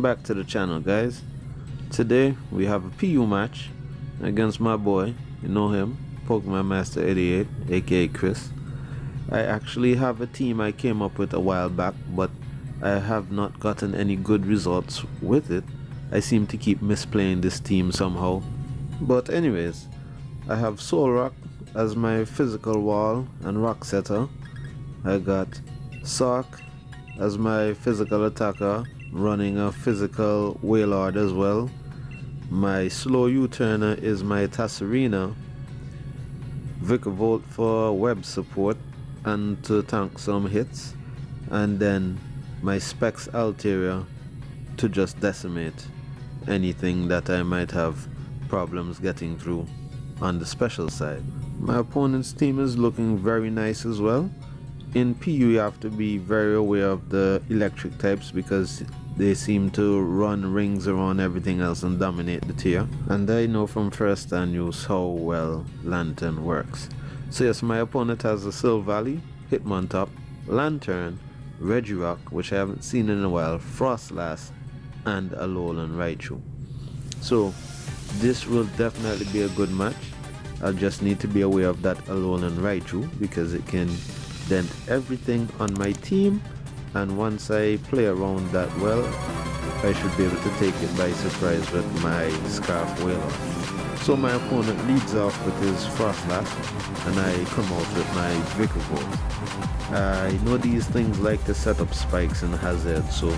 back to the channel, guys. Today we have a PU match against my boy, you know him, Pokemon Master 88, aka Chris. I actually have a team I came up with a while back, but I have not gotten any good results with it. I seem to keep misplaying this team somehow. But anyways, I have Soul Rock as my physical wall and rock setter. I got Sock as my physical attacker, running a physical Wailord as well. My slow U-turner is my Tasserina. Vikavolt for web support and to tank some hits, and then my Specs Altaria to just decimate anything that I might have problems getting through on the special side. My opponent's team is looking very nice as well. In PU you have to be very aware of the electric types because they seem to run rings around everything else and dominate the tier, and I know from first hand use how well Lantern works. So yes, my opponent has a Silvally, Hitmontop, Lantern, Regirock, which I haven't seen in a while, Frostlass, and a Alolan Raichu. So this will definitely be a good match. I'll just need to be aware of that Alolan Raichu because it can dent everything on my team, and once I play around that well, I should be able to take it by surprise with my Scarf Wailord. So my opponent leads off with his Frostlass, and I come out with my Vikavolt. I know these things like to set up spikes and hazards, so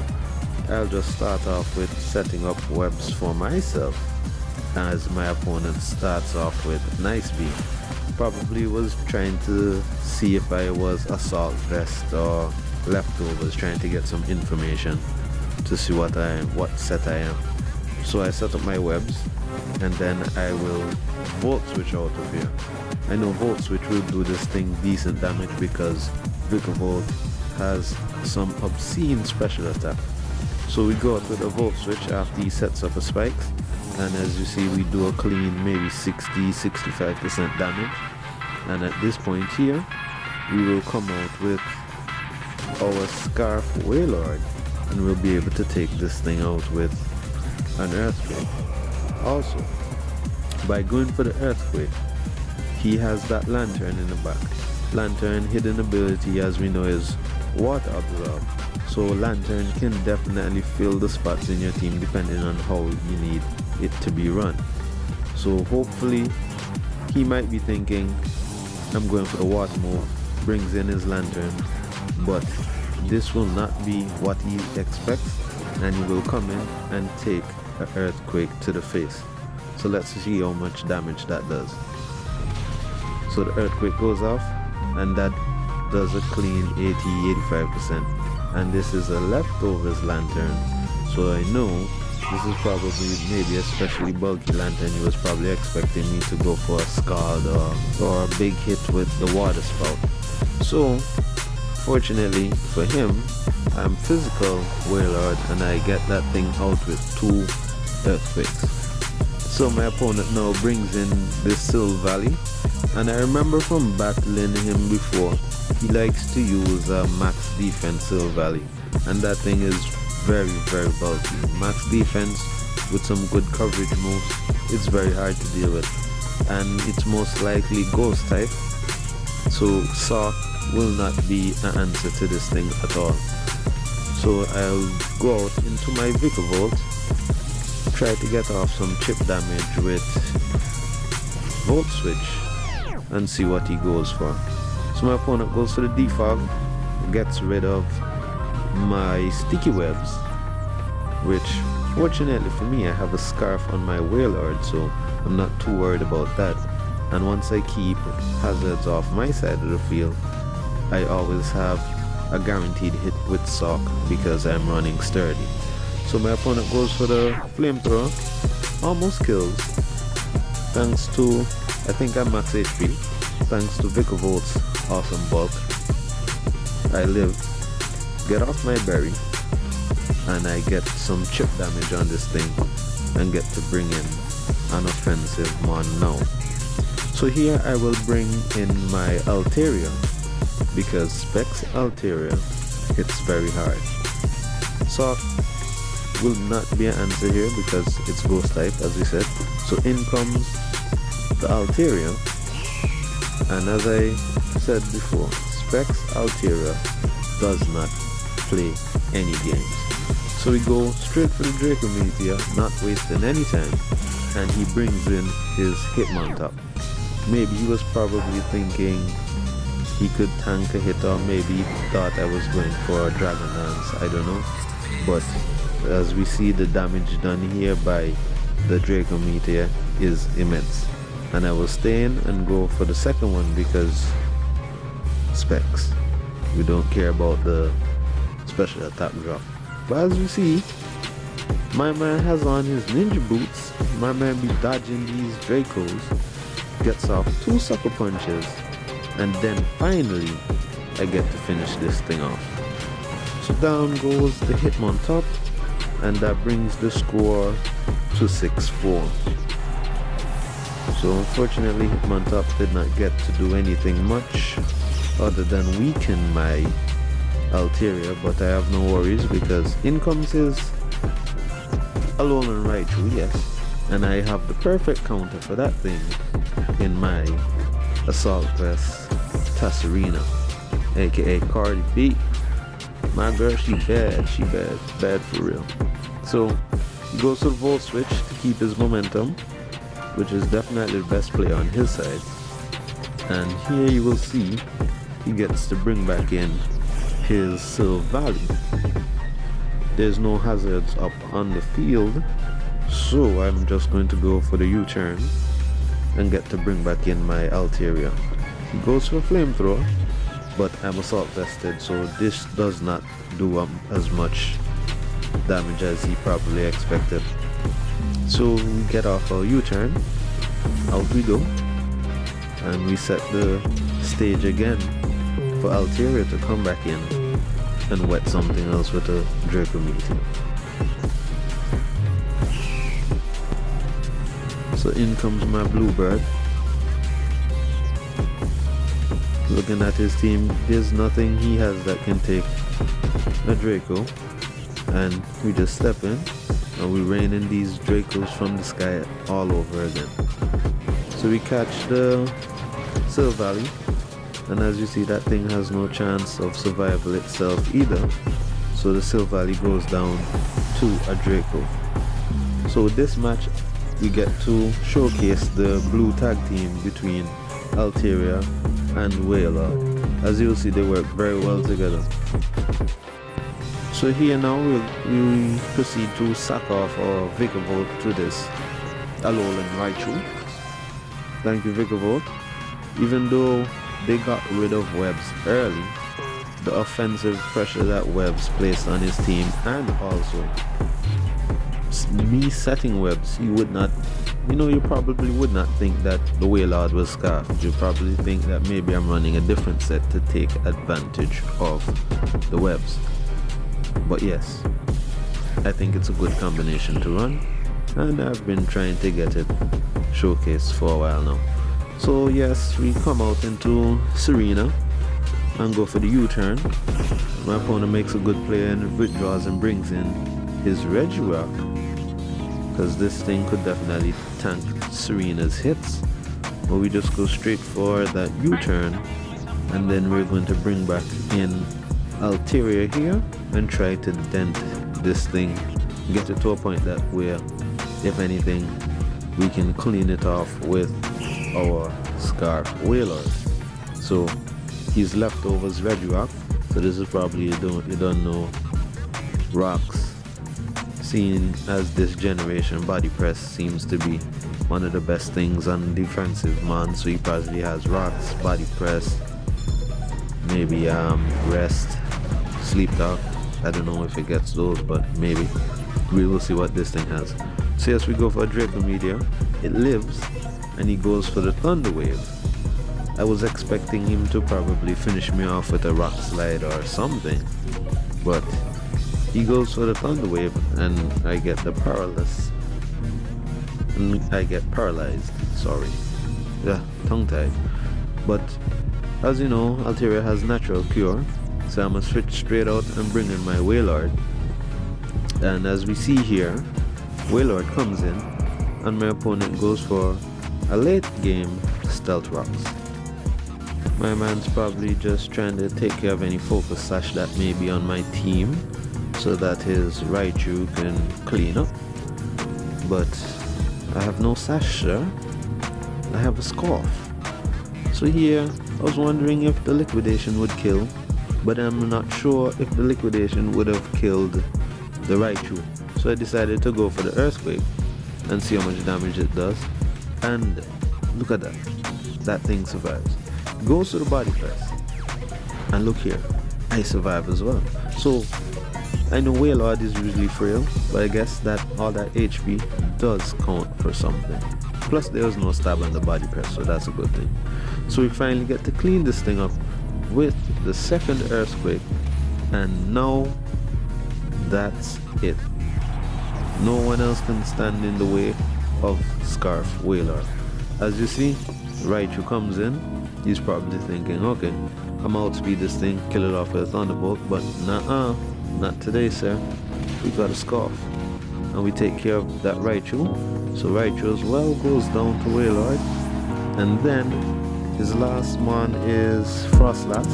I'll just start off with setting up webs for myself, as my opponent starts off with Nice Beam. Probably was trying to see if I was Assault Vest or leftovers, trying to get some information to see what set I am. So I set up my webs, and then I will Volt Switch out of here. I know Volt Switch will do this thing decent damage because Vikavolt has some obscene special attack. So we go out with a Volt Switch after he sets up a spikes, and as you see we do a clean maybe 60-65% damage, and at this point here we will come out with our Scarf Wailord, and we'll be able to take this thing out with an Earthquake. Also, by going for the Earthquake, he has that Lantern in the back. Lantern hidden ability, as we know, is Water Absorb, so Lantern can definitely fill the spots in your team depending on how you need it to be run. So hopefully he might be thinking I'm going for the water move, brings in his Lantern, but this will not be what he expects, and he will come in and take an Earthquake to the face. So let's see how much damage that does. So the Earthquake goes off, and that does a clean 80-85%, and this is a leftovers Lantern, so I know this is probably maybe a especially bulky Lantern. He was probably expecting me to go for a Scald or a big hit with the Water Spout. So fortunately for him, I'm physical Wailord, and I get that thing out with 2 Earthquakes. So my opponent now brings in this Silvally, and I remember from battling him before, he likes to use a max defense Silvally, and that thing is very bulky. Max defense with some good coverage moves, it's very hard to deal with, and it's most likely ghost type, so Sock will not be an answer to this thing at all. So I'll go out into my Vikavolt, try to get off some chip damage with Volt Switch, and see what he goes for. So my opponent goes for the Defog, gets rid of my Sticky Webs, which fortunately for me I have a Scarf on my Wailord, so I'm not too worried about that. And once I keep hazards off my side of the field, I always have a guaranteed hit with Sock because I'm running Sturdy. So my opponent goes for the Flamethrower, almost kills, thanks to, I think I'm max HP, thanks to Vikavolt's awesome bulk. I live, get off my berry, and I get some chip damage on this thing and get to bring in an offensive one now. So here I will bring in my Altaria, because Specs Altaria hits very hard. So will not be an answer here because it's ghost type, as we said. So in comes the Altaria, and as I said before, Specs Altaria does not play any games. So we go straight for the Draco Meteor, not wasting any time, and he brings in his Hitmontop. Maybe he was probably thinking he could tank a hit, or maybe he thought I was going for a Dragon Dance, I don't know. But as we see, the damage done here by the Draco Meteor is immense. And I will stay in and go for the second one because Specs. We don't care about the special attack drop. But as we see, my man has on his ninja boots. My man be dodging these Dracos, gets off 2 sucker punches, and then finally I get to finish this thing off. So down goes the Hitmontop, and that brings the score to 6-4. So unfortunately Hitmontop did not get to do anything much other than weaken my Altaria, but I have no worries because in comes his Alolan Raichu, yes, and I have the perfect counter for that thing in my Assault Vest Tasserina, aka Cardi B. My girl, she bad for real. So he goes to the Volt Switch to keep his momentum, which is definitely the best play on his side. And here you will see he gets to bring back in his Silvally. There's no hazards up on the field, so I'm just going to go for the U-turn and get to bring back in my Altaria. He goes for Flamethrower, but I'm Assault Vested, so this does not do as much damage as he probably expected. So we get off our U-turn, out we go, and we set the stage again for Altaria to come back in and wet something else with a Draco Meteor. So in comes my Bluebird. Looking at his team, there's nothing he has that can take a Draco, and we just step in and we rain in these Dracos from the sky all over again. So we catch the Silvally, and as you see, that thing has no chance of survival itself either, so the Silvally goes down to a Draco. So with this match we get to showcase the blue tag team between Altaria and Wailord. As you'll see, they work very well together. So here now we proceed to sack off our Vikavolt to this Alolan Raichu. Thank you, Vikavolt. Even though they got rid of Webs early, the offensive pressure that Webs placed on his team, and also me setting Webs, you would not, you probably would not think that the Wailord was scarfed. You probably think that maybe I'm running a different set to take advantage of the Webs. But yes, I think it's a good combination to run, and I've been trying to get it showcased for a while now. So yes, we come out into Serena and go for the U-turn. My opponent makes a good play and withdraws and brings in his Regirock, because this thing could definitely tank Serena's hits. But we just go straight for that U-turn, and then we're going to bring back in Altaria here and try to dent this thing, get it to a point that where, if anything, we can clean it off with our Scarf Wailord. So he's leftovers Regirock, so this is probably, you don't know, rocks, seeing as this generation body press seems to be one of the best things on defensive man. So he probably has rocks, body press, maybe rest, sleep talk. I don't know if it gets those, but maybe we will see what this thing has. So yes, we go for a Draco Meteor. It lives, and he goes for the Thunder Wave. I was expecting him to probably finish me off with a Rock Slide or something, but he goes for the Thunder Wave, and I get the paralysis. And I get paralyzed. Sorry, yeah, tongue-tied. But as you know, Altaria has natural cure, so I'm gonna switch straight out and bring in my Wailord. And as we see here, Wailord comes in and my opponent goes for a late game Stealth Rocks. My man's probably just trying to take care of any focus sash that may be on my team so that his Raichu can clean up. But I have no sash, sir. I have a Scarf. So here, I was wondering if the liquidation would kill, but I'm not sure if the liquidation would have killed the Raichu. So I decided to go for the Earthquake and see how much damage it does. And look at that. That thing survives. Goes to the body press. And look here. I survive as well. So I know Wailord is usually frail, but I guess that all that HP does count for something. Plus there was no stab on the body press, so that's a good thing. So we finally get to clean this thing up with the second Earthquake, and now that's it. No one else can stand in the way of Scarf Wailord. As you see, Raichu comes in. He's probably thinking, okay, I'm outspeed this thing, kill it off with a Thunderbolt, but nah, not today, sir. We got a Scarf, and we take care of that Raichu. So Raichu as well goes down to Wailord, and then his last one is Frostlass.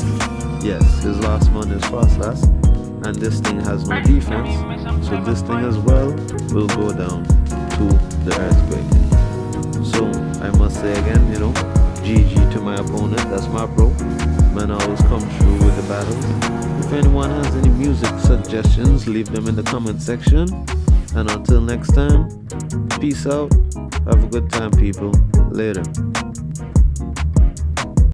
Yes, his last one is Frostlass, and this thing has no defense, so this thing as well will go down to the Earthquake. So I must say again, GG to my opponent. That's my bro. Man always comes through with the battles. If anyone has any music suggestions, leave them in the comment section. And until next time, peace out. Have a good time, people. Later.